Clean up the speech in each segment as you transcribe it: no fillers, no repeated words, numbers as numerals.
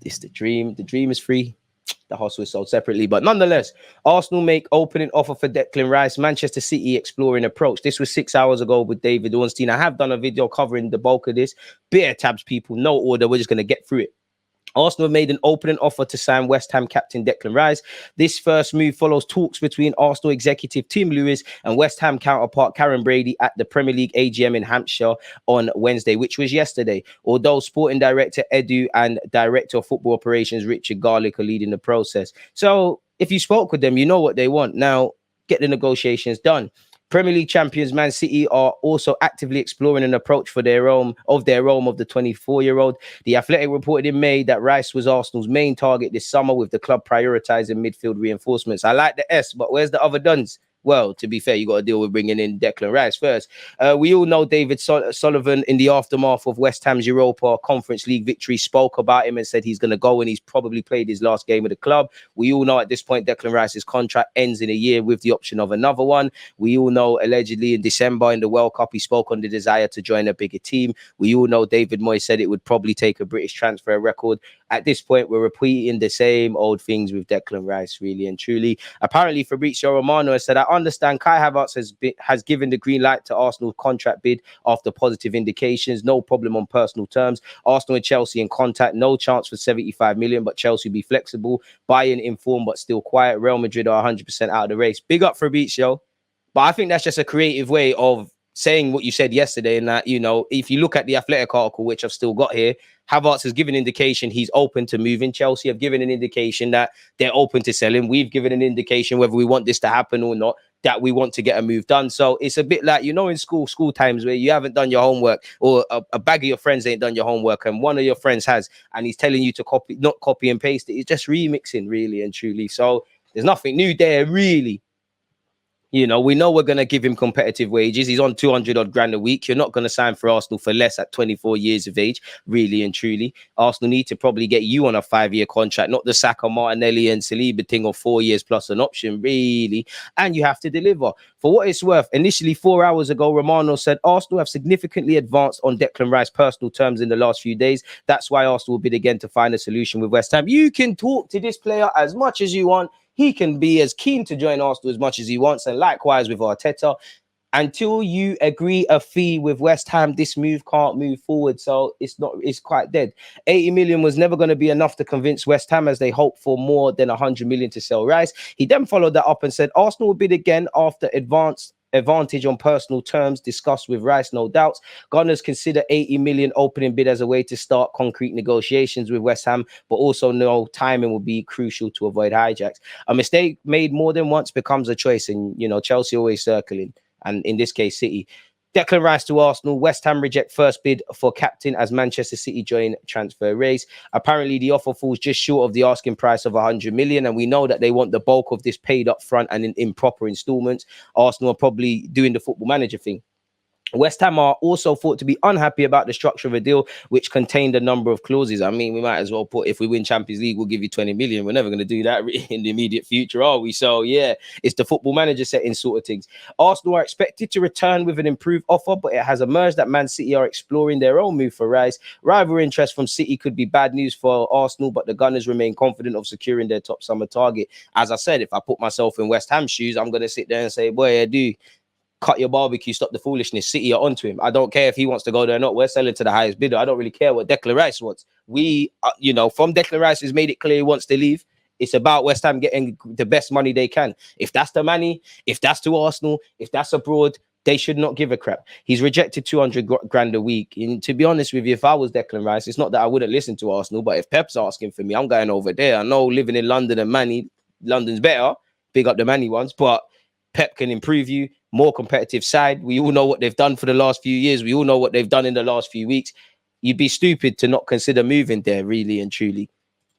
it's the dream. The dream is free. The hustle is sold separately. But nonetheless, Arsenal make opening offer for Declan Rice. Manchester City exploring approach. This was 6 hours ago with David Ornstein. I have done a video covering the bulk of this. Bit of tabs, people. No order. We're just going to get through it. Arsenal have made an opening offer to sign West Ham captain Declan Rice. This first move follows talks between Arsenal executive Tim Lewis and West Ham counterpart Karen Brady at the Premier League AGM in Hampshire on Wednesday, which was yesterday. Although sporting director Edu and director of football operations Richard Garlick are leading the process. So if you spoke with them, you know what they want. Now, get the negotiations done. Premier League champions Man City are also actively exploring an approach for their own of the 24-year-old. The Athletic reported in May that Rice was Arsenal's main target this summer, with the club prioritising midfield reinforcements. I like the S, but where's the other duns? Well, to be fair, you got to deal with bringing in Declan Rice first. We all know David Sullivan, in the aftermath of West Ham's Europa Conference League victory, spoke about him and said he's going to go and he's probably played his last game of the club. We all know at this point Declan Rice's contract ends in a year with the option of another one. We all know allegedly in December in the World Cup, he spoke on the desire to join a bigger team. We all know David Moyes said it would probably take a British transfer record. At this point, we're repeating the same old things with Declan Rice, really and truly. Apparently, Fabrizio Romano has said, I understand Kai Havertz has given the green light to Arsenal's contract bid after positive indications. No problem on personal terms. Arsenal and Chelsea in contact. No chance for 75 million, but Chelsea be flexible. Bayern informed, but still quiet. Real Madrid are 100% out of the race. Big up Fabrizio. But I think that's just a creative way of saying what you said yesterday, and that, you know, if you look at the Athletic article, which I've still got here, Havertz has given indication he's open to moving. Chelsea have given an indication that they're open to selling. We've given an indication, whether we want this to happen or not, that we want to get a move done. So it's a bit like, you know, in school times where you haven't done your homework, or a bag of your friends ain't done your homework, and one of your friends has, and he's telling you to not copy and paste it. It's just remixing, really and truly. So there's nothing new there, really. You know, we know we're going to give him competitive wages. He's on 200 odd grand a week. You're not going to sign for Arsenal for less at 24 years of age, really and truly. Arsenal need to probably get you on a 5-year contract, not the Saka, Martinelli and Saliba thing of 4 years plus an option, really. And you have to deliver. For what it's worth, initially 4 hours ago, Romano said Arsenal have significantly advanced on Declan Rice's personal terms in the last few days. That's why Arsenal will bid again to find a solution with West Ham. You can talk to this player as much as you want. He can be as keen to join Arsenal as much as he wants, and likewise with Arteta. Until you agree a fee with West Ham, this move can't move forward. So it's quite dead. 80 million was never going to be enough to convince West Ham, as they hoped for more than 100 million to sell Rice. He then followed that up and said Arsenal will bid again after advantage on personal terms discussed with Rice, no doubts. Gunners consider 80 million opening bid as a way to start concrete negotiations with West Ham, but also know timing will be crucial to avoid hijacks. A mistake made more than once becomes a choice, and, you know, Chelsea always circling, and in this case, City. Declan Rice to Arsenal. West Ham reject first bid for captain as Manchester City join transfer race. Apparently, the offer falls just short of the asking price of 100 million, and we know that they want the bulk of this paid up front and in proper installments. Arsenal are probably doing the Football Manager thing. West Ham are also thought to be unhappy about the structure of a deal, which contained a number of clauses. I mean, we might as well put, if we win Champions League, we'll give you 20 million. We're never going to do that in the immediate future, are we? So, yeah, it's the Football Manager setting sort of things. Arsenal are expected to return with an improved offer, but it has emerged that Man City are exploring their own move for Rice. Rival interest from City could be bad news for Arsenal, but the Gunners remain confident of securing their top summer target. As I said, if I put myself in West Ham shoes, I'm going to sit there and say, boy, I do. Cut your barbecue, stop the foolishness. City are onto him. I don't care if he wants to go there or not. We're selling to the highest bidder. I don't really care what Declan Rice wants. We, you know, from Declan Rice has made it clear he wants to leave. It's about West Ham getting the best money they can. If that's the money, if that's to Arsenal, if that's abroad, they should not give a crap. He's rejected 200 grand a week. And to be honest with you, if I was Declan Rice, it's not that I wouldn't listen to Arsenal, but if Pep's asking for me, I'm going over there. I know living in London and Manny, London's better. Big up the Manny ones, but Pep can improve you. More competitive side. We all know what they've done for the last few years. We all know what they've done in the last few weeks. You'd be stupid to not consider moving there, really and truly.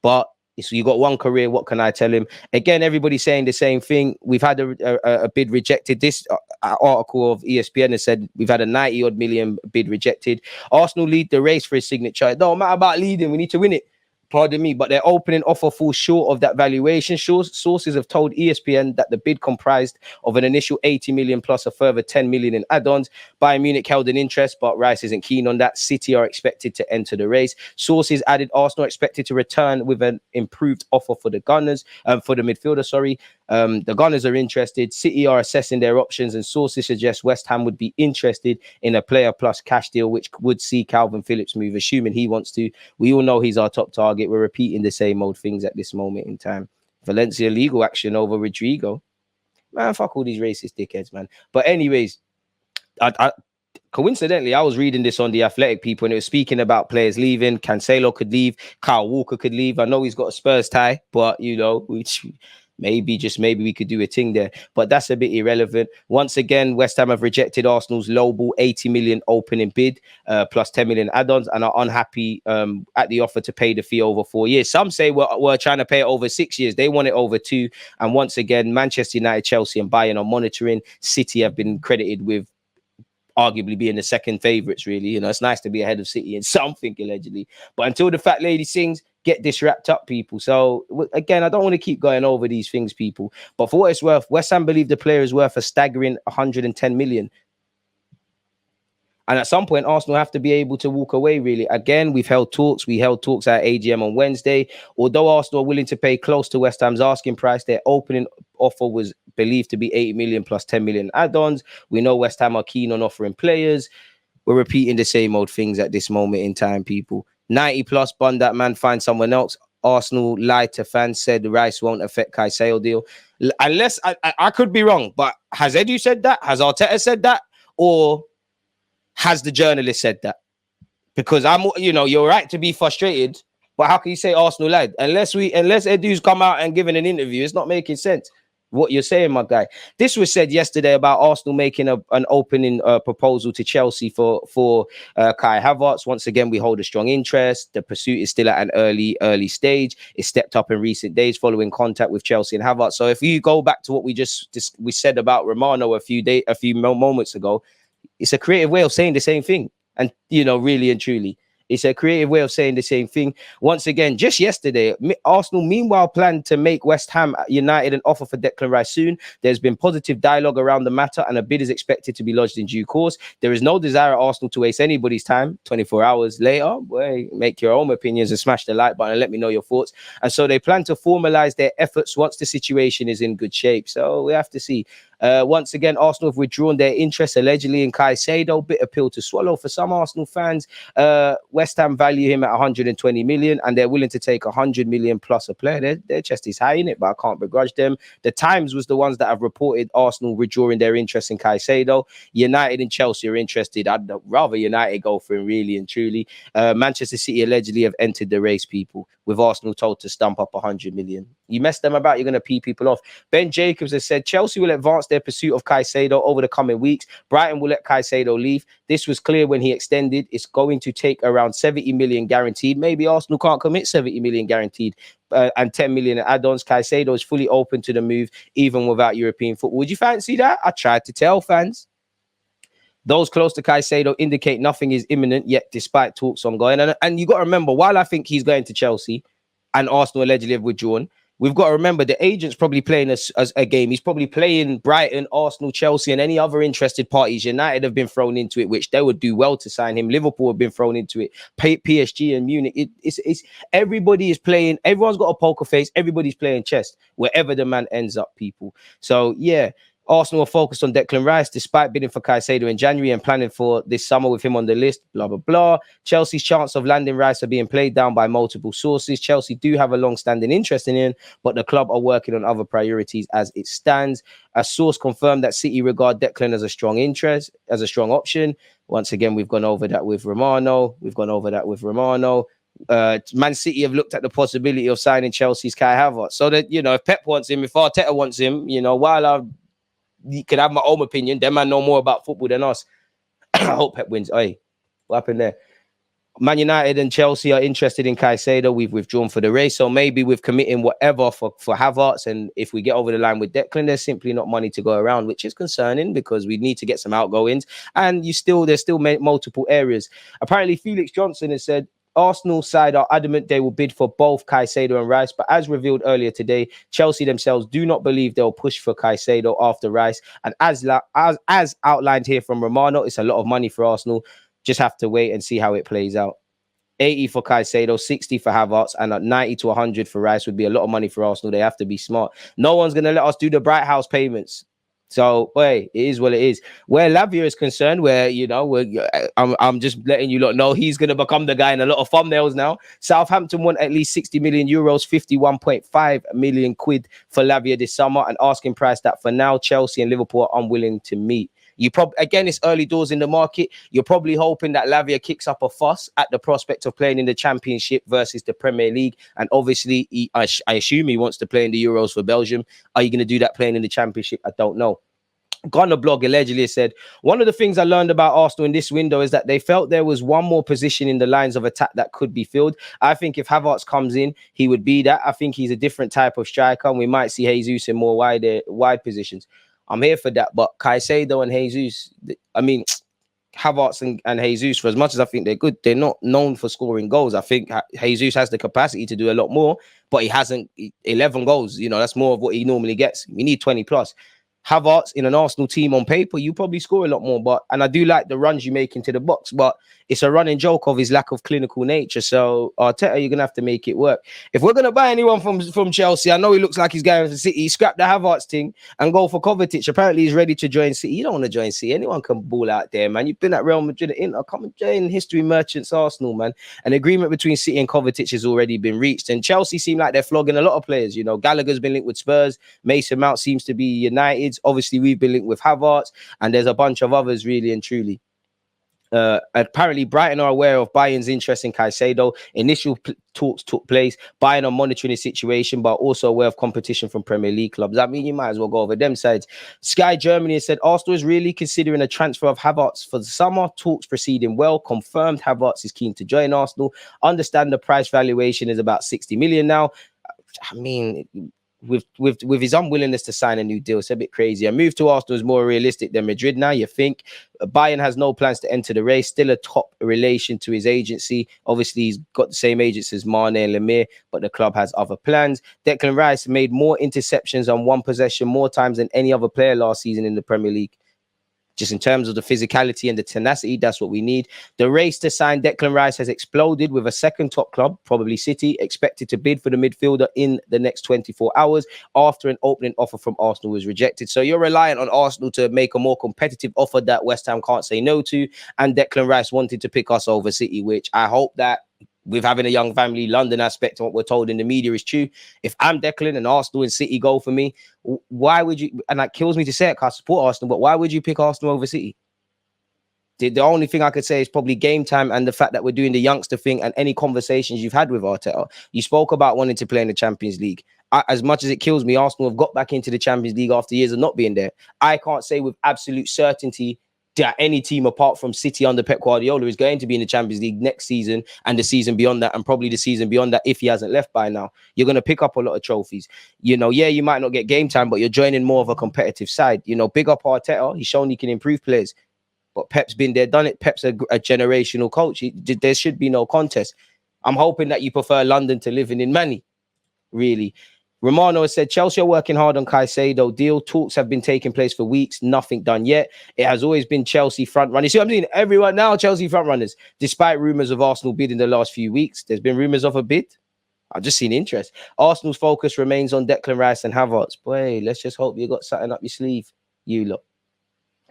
But you got one career. What can I tell him? Again, everybody's saying the same thing. We've had a bid rejected. This article of ESPN has said we've had a 90 odd million bid rejected. Arsenal lead the race for his signature. It don't matter about leading. We need to win it. Pardon me, but their opening offer falls short of that valuation. Sources have told ESPN that the bid comprised of an initial 80 million plus a further 10 million in add-ons. Bayern Munich held an interest, but Rice isn't keen on that. City are expected to enter the race. Sources added Arsenal expected to return with an improved offer for the Gunners, for the midfielder, sorry. The Gunners are interested. City are assessing their options, and sources suggest West Ham would be interested in a player plus cash deal, which would see Calvin Phillips move, assuming he wants to. We all know he's our top target. We're repeating the same old things at this moment in time. Valencia legal action over Rodrigo. Man, fuck all these racist dickheads, man. But anyways, coincidentally, I was reading this on The Athletic, people, and it was speaking about players leaving. Cancelo could leave. Kyle Walker could leave. I know he's got a Spurs tie, but, you know, maybe we could do a thing there, but that's a bit irrelevant. Once again, West Ham have rejected Arsenal's lowball 80 million opening bid plus 10 million add-ons, and are unhappy at the offer to pay the fee over 4 years. Some say we're trying to pay it over 6 years. They want it over 2. And once again, Manchester United, Chelsea and Bayern are monitoring. City have been credited with arguably being the second favourites, really. You know, it's nice to be ahead of City in something, allegedly. But until the fat lady sings, get this wrapped up, people. So, again, I don't want to keep going over these things, people. But for what it's worth, West Ham believe the player is worth a staggering 110 million. And at some point, Arsenal have to be able to walk away, really. Again, we held talks at AGM on Wednesday. Although Arsenal are willing to pay close to West Ham's asking price, their opening offer was believed to be 80 million plus 10 million add-ons. We know West Ham are keen on offering players. We're repeating the same old things at this moment in time, people. 90 plus, bun that man, find someone else. Arsenal lied to fans, said Rice won't affect Caicedo deal. Unless, I could be wrong, but has Edu said that? Has Arteta said that? Or has the journalist said that? Because you're right to be frustrated, but how can you say Arsenal lied? Unless Edu's come out and given an interview, it's not making sense. What you're saying, my guy. This was said yesterday about Arsenal making an opening proposal to Chelsea for Kai Havertz. Once again, we hold a strong interest. The pursuit is still at an early stage. It stepped up in recent days following contact with Chelsea and Havertz. So if you go back to what we said about Romano a few moments ago, it's a creative way of saying the same thing. And, really and truly, it's a creative way of saying the same thing. Once again, just yesterday, Arsenal, meanwhile, planned to make West Ham United an offer for Declan Rice soon. There's been positive dialogue around the matter, and a bid is expected to be lodged in due course. There is no desire at Arsenal to waste anybody's time. 24 hours later, make your own opinions and smash the like button and let me know your thoughts. And so they plan to formalize their efforts once the situation is in good shape. So we have to see. Once again, Arsenal have withdrawn their interest allegedly in Caicedo. Bitter pill to swallow for some Arsenal fans. West Ham value him at 120 million, and they're willing to take 100 million plus a player. Their chest is high in it, but I can't begrudge them. The Times was the ones that have reported Arsenal withdrawing their interest in Caicedo. United and Chelsea are interested. I'd rather United go for him, really and truly. Manchester City allegedly have entered the race, people, with Arsenal told to stump up 100 million. You mess them about, you're going to pee people off. Ben Jacobs has said Chelsea will advance their pursuit of Caicedo over the coming weeks. Brighton will let Caicedo leave. This was clear when he extended. It's going to take around 70 million guaranteed. Maybe Arsenal can't commit 70 million guaranteed and 10 million in add-ons. Caicedo is fully open to the move, even without European football. Would you fancy that? I tried to tell fans. Those close to Caicedo indicate nothing is imminent yet, despite talks ongoing. And you got to remember, while I think he's going to Chelsea and Arsenal allegedly have withdrawn, we've got to remember the agent's probably playing as a game. He's probably playing Brighton, Arsenal, Chelsea, and any other interested parties. United have been thrown into it, which they would do well to sign him. Liverpool have been thrown into it. PSG and Munich. It's everybody is playing. Everyone's got a poker face. Everybody's playing chess wherever the man ends up, people. So yeah. Arsenal are focused on Declan Rice despite bidding for Caicedo in January and planning for this summer with him on the list, blah, blah, blah. Chelsea's chance of landing Rice are being played down by multiple sources. Chelsea do have a long-standing interest in him, but the club are working on other priorities as it stands. A source confirmed that City regard Declan as a strong option. Once again, we've gone over that with Romano. Man City have looked at the possibility of signing Chelsea's Kai Havertz. So that, if Pep wants him, if Arteta wants him, while you could have my own opinion, them man know more about football than us. I hope Pep wins. Hey, what happened there? Man United and Chelsea are interested in Caicedo. We've withdrawn for the race. So maybe we're committing whatever for Havertz. And if we get over the line with Declan, there's simply not money to go around, which is concerning because we need to get some outgoings. And there's still multiple areas. Apparently, Felix Johnson has said, Arsenal side are adamant they will bid for both Caicedo and Rice, but as revealed earlier today, Chelsea themselves do not believe they'll push for Caicedo after Rice. And as outlined here from Romano, it's a lot of money for Arsenal. Just have to wait and see how it plays out. 80 for Caicedo, 60 for Havertz, and 90 to 100 for Rice would be a lot of money for Arsenal. They have to be smart. No one's going to let us do the Bright House payments. So, it is what it is. Where Lavia is concerned, I'm just letting you lot know he's going to become the guy in a lot of thumbnails now. Southampton want at least 60 million euros, 51.5 million quid for Lavia this summer, an asking price that for now Chelsea and Liverpool are unwilling to meet. Again, it's early doors in the market. You're probably hoping that Lavia kicks up a fuss at the prospect of playing in the Championship versus the Premier League. And obviously, I assume he wants to play in the Euros for Belgium. Are you going to do that playing in the Championship? I don't know. Gunner blog allegedly said, one of the things I learned about Arsenal in this window is that they felt there was one more position in the lines of attack that could be filled. I think if Havertz comes in, he would be that. I think he's a different type of striker, and we might see Jesus in more wide positions. I'm here for that. But Caicedo and Jesus, Havertz and Jesus, for as much as I think they're good, they're not known for scoring goals. I think Jesus has the capacity to do a lot more, but he hasn't 11 goals. That's more of what he normally gets. We need 20 plus. Havertz in an Arsenal team on paper, you probably score a lot more. And I do like the runs you make into the box, but it's a running joke of his lack of clinical nature. So Arteta, you're gonna have to make it work. If we're gonna buy anyone from Chelsea, I know he looks like he's going to City. Scrap the Havertz thing and go for Kovacic. Apparently, he's ready to join City. You don't want to join City. Anyone can ball out there, man. You've been at Real Madrid and Inter. Come and join History Merchants Arsenal, man. An agreement between City and Kovacic has already been reached, and Chelsea seem like they're flogging a lot of players. Gallagher's been linked with Spurs. Mason Mount seems to be United's. Obviously, we've been linked with Havertz, and there's a bunch of others, really and truly. Apparently, Brighton are aware of Bayern's interest in Caicedo. Initial talks took place. Bayern are monitoring the situation, but also aware of competition from Premier League clubs. I mean, you might as well go over them sides. Sky Germany has said Arsenal is really considering a transfer of Havertz for the summer. Talks proceeding well. Confirmed Havertz is keen to join Arsenal. Understand the price valuation is about 60 million now. I mean, with his unwillingness to sign a new deal, it's a bit crazy. A move to Arsenal is more realistic than Madrid now, you think. Bayern has no plans to enter the race. Still a top relation to his agency. Obviously, he's got the same agents as Mane and Lemire, but the club has other plans. Declan Rice made more interceptions on one possession more times than any other player last season in the Premier League. Just in terms of the physicality and the tenacity, that's what we need. The race to sign Declan Rice has exploded with a second top club, probably City, expected to bid for the midfielder in the next 24 hours after an opening offer from Arsenal was rejected. So you're reliant on Arsenal to make a more competitive offer that West Ham can't say no to. And Declan Rice wanted to pick us over City, which I hope that with having a young family, London aspect of what we're told in the media is true. If I'm Declan and Arsenal and City go for me, why would you, and that kills me to say it because I support Arsenal, but why would you pick Arsenal over City? The only thing I could say is probably game time and the fact that we're doing the youngster thing and any conversations you've had with Arteta. You spoke about wanting to play in the Champions League. As much as it kills me, Arsenal have got back into the Champions League after years of not being there. I can't say with absolute certainty that any team apart from City under Pep Guardiola is going to be in the Champions League next season and the season beyond that, and probably the season beyond that if he hasn't left by now. You're going to pick up a lot of trophies. You might not get game time, but you're joining more of a competitive side. Big up Arteta. He's shown he can improve players. But Pep's been there, done it. Pep's a generational coach. There should be no contest. I'm hoping that you prefer London to living in Manny, really. Romano has said Chelsea are working hard on Caicedo deal. Talks have been taking place for weeks. Nothing done yet. It has always been Chelsea front runners. You see what I'm saying? Everyone now Chelsea front runners. Despite rumours of Arsenal bid in the last few weeks, there's been rumours of a bid. I've just seen interest. Arsenal's focus remains on Declan Rice and Havertz. Boy, let's just hope you got something up your sleeve, you lot.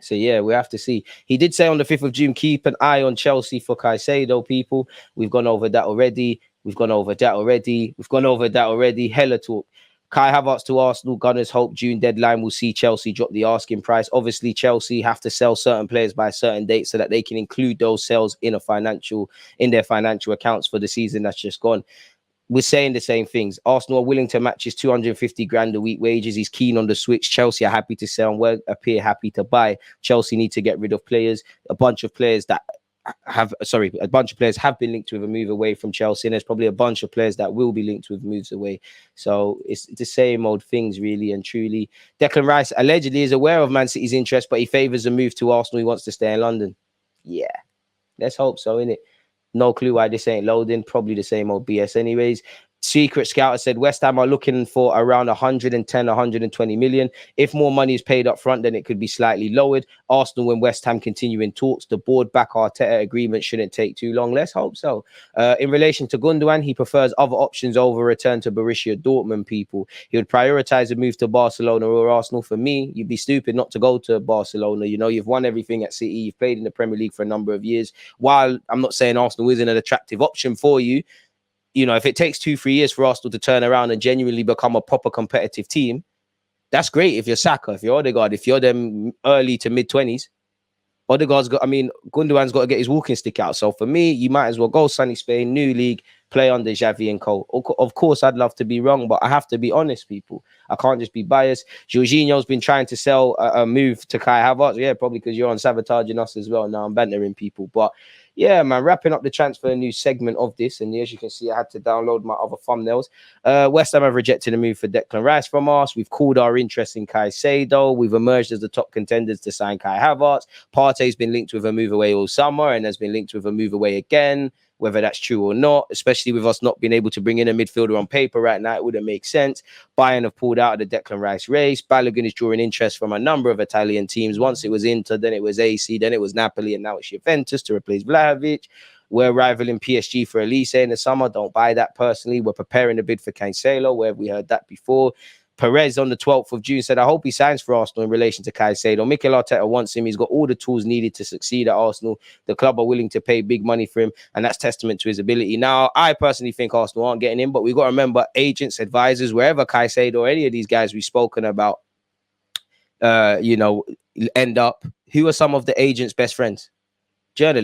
So, yeah, we have to see. He did say on the 5th of June, keep an eye on Chelsea for Caicedo, people. We've gone over that already. Hella talk. Kai Havertz to Arsenal. Gunners hope June deadline will see Chelsea drop the asking price. Obviously, Chelsea have to sell certain players by a certain date so that they can include those sales in their financial accounts for the season that's just gone. We're saying the same things. Arsenal are willing to match his 250 grand a week wages. He's keen on the switch. Chelsea are happy to sell and will appear happy to buy. Chelsea need to get rid of players. A bunch of players have been linked with a move away from Chelsea, and there's probably a bunch of players that will be linked with moves away. So it's the same old things, really and truly. Declan Rice allegedly is aware of Man City's interest, but he favours a move to Arsenal. He wants to stay in London. Yeah, let's hope so, innit? No clue why this ain't loading. Probably the same old BS anyways. Secret Scout said West Ham are looking for around 110, 120 million. If more money is paid up front, then it could be slightly lowered. Arsenal and West Ham continuing talks. The board back Arteta agreement shouldn't take too long. Let's hope so. In relation to Gundogan, he prefers other options over return to Borussia Dortmund, people. He would prioritize a move to Barcelona or Arsenal. For me, you'd be stupid not to go to Barcelona. You know, you've won everything at City. You've played in the Premier League for a number of years. While I'm not saying Arsenal isn't an attractive option for you, you know, if it takes 2-3 years for Arsenal to turn around and genuinely become a proper competitive team, that's great. If you're Saka, if you're Odegaard, if you're them early to mid-20s, Gundogan's got to get his walking stick out. So for me, you might as well go sunny Spain, new league, play under Xavi and Co. Of course, I'd love to be wrong, but I have to be honest, people. I can't just be biased. Jorginho's been trying to sell a move to Kai Havertz. Yeah, probably because you're on sabotaging us as well. Now I'm bantering people. But yeah, man, wrapping up the transfer news segment of this. And as you can see, I had to download my other thumbnails. West Ham have rejected a move for Declan Rice from us. We've called our interest in Caicedo. We've emerged as the top contenders to sign Kai Havertz. Partey's been linked with a move away all summer and has been linked with a move away again. Whether that's true or not, especially with us not being able to bring in a midfielder on paper right now, it wouldn't make sense. Bayern have pulled out of the Declan Rice race. Balogun is drawing interest from a number of Italian teams. Once it was Inter, then it was AC, then it was Napoli, and now it's Juventus to replace Vlahovic. We're rivaling PSG for Elise in the summer. Don't buy that personally. We're preparing a bid for Cancelo. Where have we heard that before? Perez on the 12th of June said, I hope he signs for Arsenal in relation to Caicedo. Mikel Arteta wants him. He's got all the tools needed to succeed at Arsenal. The club are willing to pay big money for him, and that's testament to his ability. Now, I personally think Arsenal aren't getting him, but we've got to remember agents, advisors, wherever Caicedo or any of these guys we've spoken about, end up, who are some of the agents' best friends? Journalists.